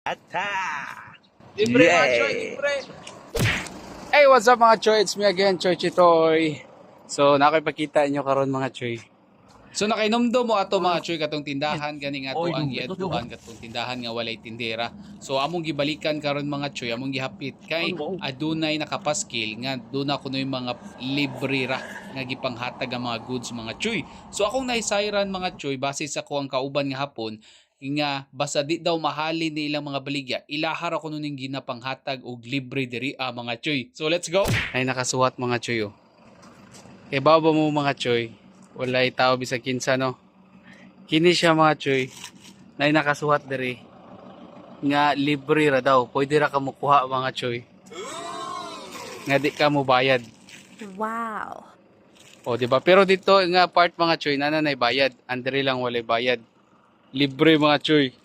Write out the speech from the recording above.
Ata! Libre mga Choy, libre! Hey, what's up mga Choy? It's me again, Choy Chitoy. So, nakipagkita inyo karon mga Choy. So, nakainomdo mo ato mga Choy katong tindahan gani nga to ang giadtuan katong tindahan nga walay tindera. So, among gibalikan karon mga Choy, among gihapit kay adunay nakapaskil nga duna kunoy mga libre ra nga gipanghatag ang mga goods mga Choy. So, akong naisayran mga Choy base sa ko ang kauban nga hapon nga basta di daw mahalin ni ilang mga baligya ilahara ko nuning ginapanghatag og libre diri mga Choy. So let's go. Ay nakasuwat mga Choy oh. Kay baba mo mga Choy. Walay tao bisag kinsa no. Kini siya mga Choy. Nay nakasuwat diri nga libre ra daw. Pwede ra ka mukuha mga Choy. Nga di ka mo bayad. Wow. O di ba? Pero dito nga part mga Choy nanay bayad. Andre lang walay bayad. Libre mga Choy.